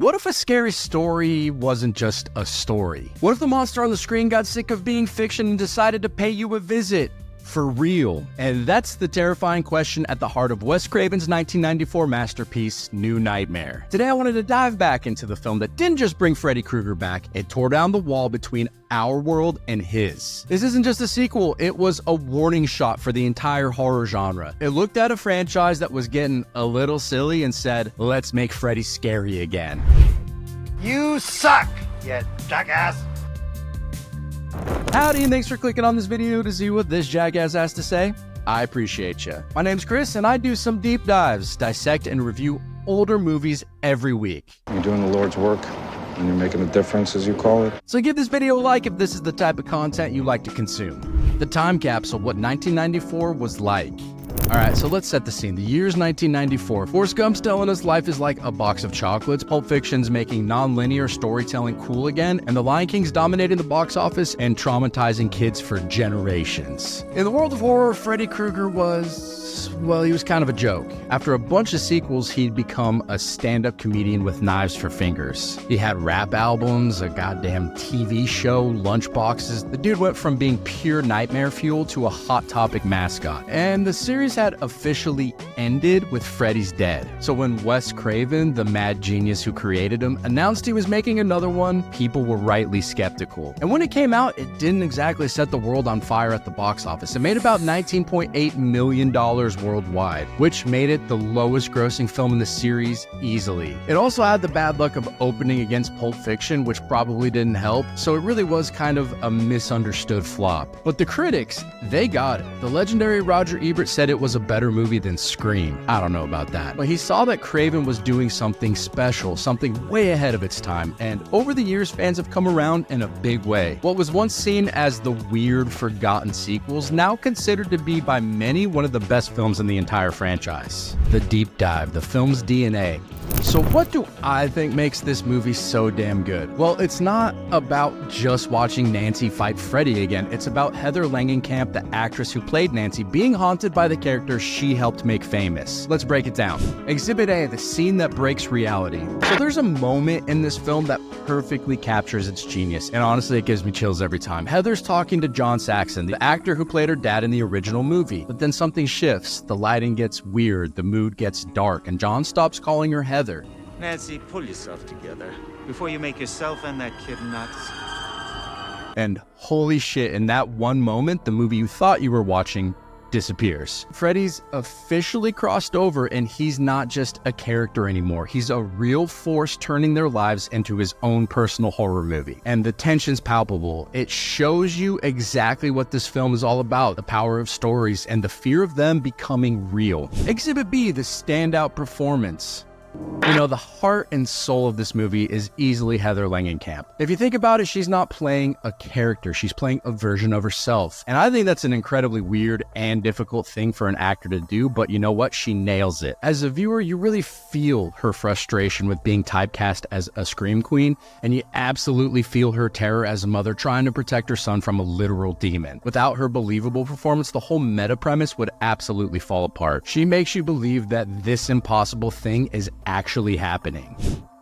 What if a scary story wasn't just a story? What if the monster on the screen got sick of being fiction and decided to pay you a visit? For real? And that's the terrifying question at the heart of Wes Craven's 1994 masterpiece, New Nightmare. Today I wanted to dive back into the film that didn't just bring Freddy Krueger back, it tore down the wall between our world and his. This isn't just a sequel, it was a warning shot for the entire horror genre. It looked at a franchise that was getting a little silly and said, let's make Freddy scary again. You suck, you jackass! Howdy, and thanks for clicking on this video to see what this jackass has to say. I appreciate you. My name's Chris, and I do some deep dives, dissect and review older movies every week. You're doing the Lord's work, and you're making a difference, as you call it. So give this video a like if this is the type of content you like to consume. The time capsule, what 1994 was like. Alright, so let's set the scene. The year's 1994. Forrest Gump's telling us life is like a box of chocolates, Pulp Fiction's making non-linear storytelling cool again, and The Lion King's dominating the box office and traumatizing kids for generations. In the world of horror, Freddy Krueger was, well, he was kind of a joke. After a bunch of sequels, he'd become a stand-up comedian with knives for fingers. He had rap albums, a goddamn TV show, lunchboxes. The dude went from being pure nightmare fuel to a Hot Topic mascot. And the series had officially ended with Freddy's dead. So when Wes Craven, the mad genius who created him, announced he was making another one, people were rightly skeptical. And when it came out, it didn't exactly set the world on fire at the box office. It made about $19.8 million worldwide, which made it the lowest grossing film in the series easily. It also had the bad luck of opening against Pulp Fiction, which probably didn't help, so it really was kind of a misunderstood flop. But the critics, they got it. The legendary Roger Ebert said it was a better movie than Scream. I don't know about that. But he saw that Craven was doing something special, something way ahead of its time, and over the years fans have come around in a big way. What was once seen as the weird, forgotten sequels, now considered to be by many one of the best films in the entire franchise. The deep dive, the film's DNA. So what do I think makes this movie so damn good? Well, it's not about just watching Nancy fight Freddy again. It's about Heather Langenkamp, the actress who played Nancy, being haunted by the character she helped make famous. Let's break it down. Exhibit A, the scene that breaks reality. So there's a moment in this film that perfectly captures its genius, and honestly, it gives me chills every time. Heather's talking to John Saxon, the actor who played her dad in the original movie. But then something shifts, the lighting gets weird, the mood gets dark, and John stops calling her Heather. Nancy, pull yourself together before you make yourself and that kid nuts. And holy shit, in that one moment, the movie you thought you were watching disappears. Freddy's officially crossed over, and he's not just a character anymore. He's a real force turning their lives into his own personal horror movie. And the tension's palpable. It shows you exactly what this film is all about, the power of stories and the fear of them becoming real. Exhibit B, the standout performance. You know, the heart and soul of this movie is easily Heather Langenkamp. If you think about it, she's not playing a character, she's playing a version of herself. And I think that's an incredibly weird and difficult thing for an actor to do, but you know what? She nails it. As a viewer, you really feel her frustration with being typecast as a scream queen, and you absolutely feel her terror as a mother trying to protect her son from a literal demon. Without her believable performance, the whole meta premise would absolutely fall apart. She makes you believe that this impossible thing is actually happening.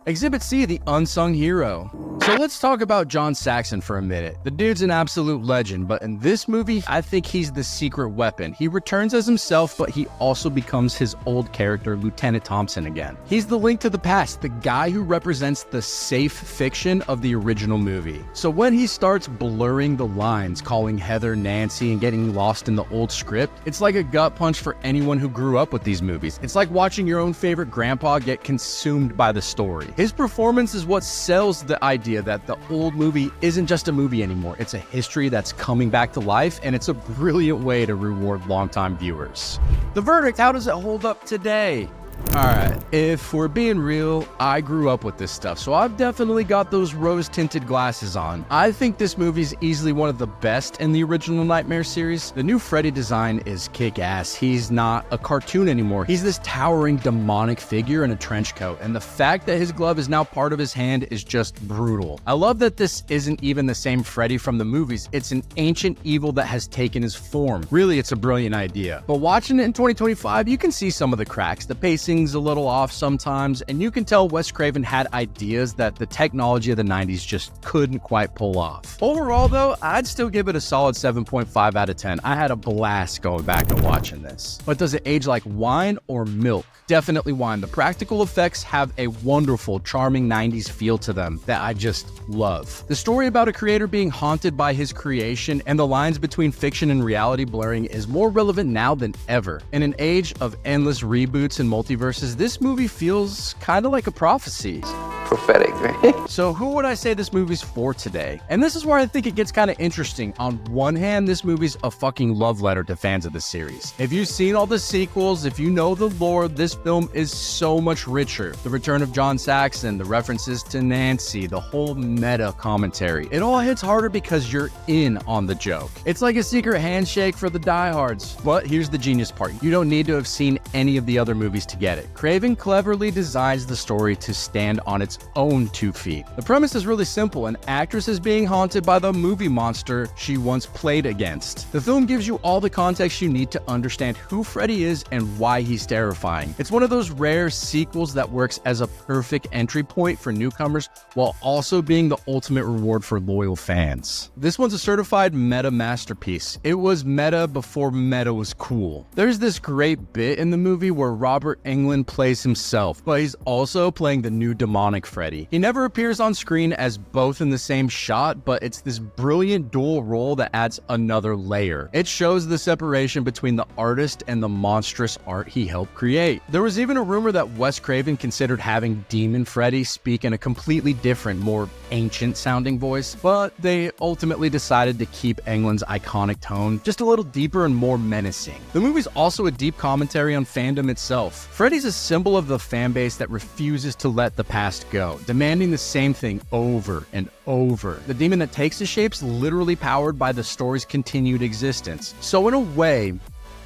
Exhibit C, the unsung hero. So let's talk about John Saxon for a minute. The dude's an absolute legend, but in this movie, I think he's the secret weapon. He returns as himself, but he also becomes his old character, Lieutenant Thompson again. He's the link to the past, the guy who represents the safe fiction of the original movie. So when he starts blurring the lines, calling Heather Nancy and getting lost in the old script, it's like a gut punch for anyone who grew up with these movies. It's like watching your own favorite grandpa get consumed by the story. His performance is what sells the idea that the old movie isn't just a movie anymore. It's a history that's coming back to life, and it's a brilliant way to reward longtime viewers. The verdict, how does it hold up today? Alright, if we're being real, I grew up with this stuff, so I've definitely got those rose-tinted glasses on. I think this movie's easily one of the best in the original Nightmare series. The new Freddy design is kick-ass. He's not a cartoon anymore. He's this towering demonic figure in a trench coat, and the fact that his glove is now part of his hand is just brutal. I love that this isn't even the same Freddy from the movies. It's an ancient evil that has taken his form. Really, it's a brilliant idea. But watching it in 2025, you can see some of the cracks. The pace pacing's a little off sometimes, and you can tell Wes Craven had ideas that the technology of the 90s just couldn't quite pull off. Overall though, I'd still give it a solid 7.5 out of 10. I had a blast going back and watching this. But does it age like wine or milk? Definitely wine. The practical effects have a wonderful, charming 90s feel to them that I just love. The story about a creator being haunted by his creation and the lines between fiction and reality blurring is more relevant now than ever. In an age of endless reboots and multiverses, this movie feels kind of like a prophecy. Prophetic, right? So who would I say this movie's for today? And this is where I think it gets kind of interesting. On one hand, this movie's a fucking love letter to fans of the series. If you've seen all the sequels, if you know the lore, this film is so much richer. The return of John Saxon, the references to Nancy, the whole meta commentary. It all hits harder because you're in on the joke. It's like a secret handshake for the diehards. But here's the genius part. You don't need to have seen any of the other movies to get it. Craven cleverly designs the story to stand on its own 2 feet. The premise is really simple. An actress is being haunted by the movie monster she once played against. The film gives you all the context you need to understand who Freddy is and why he's terrifying. It's one of those rare sequels that works as a perfect entry point for newcomers while also being the ultimate reward for loyal fans. This one's a certified meta masterpiece. It was meta before meta was cool. There's this great bit in the movie where Robert Englund plays himself, but he's also playing the new demonic Freddy. He never appears on screen as both in the same shot, but it's this brilliant dual role that adds another layer. It shows the separation between the artist and the monstrous art he helped create. There was even a rumor that Wes Craven considered having Demon Freddy speak in a completely different, more ancient sounding voice, but they ultimately decided to keep Englund's iconic tone just a little deeper and more menacing. The movie's also a deep commentary on fandom itself. Freddy's a symbol of the fan base that refuses to let the past go, demanding the same thing over and over. The demon that takes the shape's literally powered by the story's continued existence. So in a way,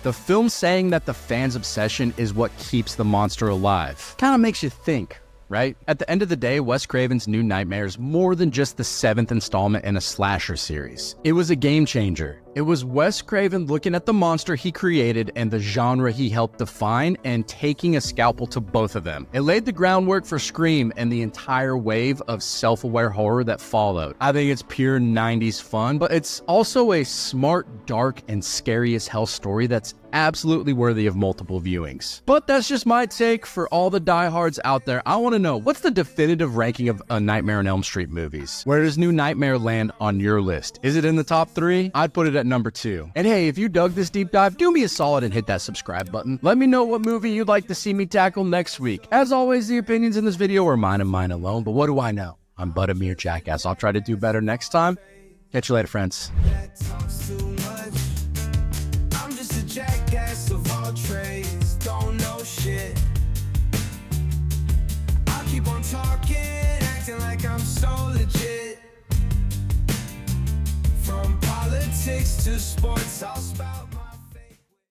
the film saying that the fan's obsession is what keeps the monster alive kind of makes you think, right? At the end of the day, Wes Craven's New Nightmare is more than just the 7th installment in a slasher series. It was a game changer. It was Wes Craven looking at the monster he created and the genre he helped define and taking a scalpel to both of them. It laid the groundwork for Scream and the entire wave of self-aware horror that followed. I think it's pure 90s fun, but it's also a smart, dark, and scary as hell story that's absolutely worthy of multiple viewings. But that's just my take. For all the diehards out there, I want to know, what's the definitive ranking of a Nightmare on Elm Street movies? Where does New Nightmare land on your list? Is it in the top 3? I'd put it at number 2. And hey, if you dug this deep dive, do me a solid and hit that subscribe button. Let me know what movie you'd like to see me tackle next week. As always, the opinions in this video are mine and mine alone, but what do I know? I'm but a mere jackass. I'll try to do better next time. Catch you later, friends. I'm just a jackass of all trades, don't know shit. I keep on talking, acting like I'm so legit. From politics to sports, I'll spout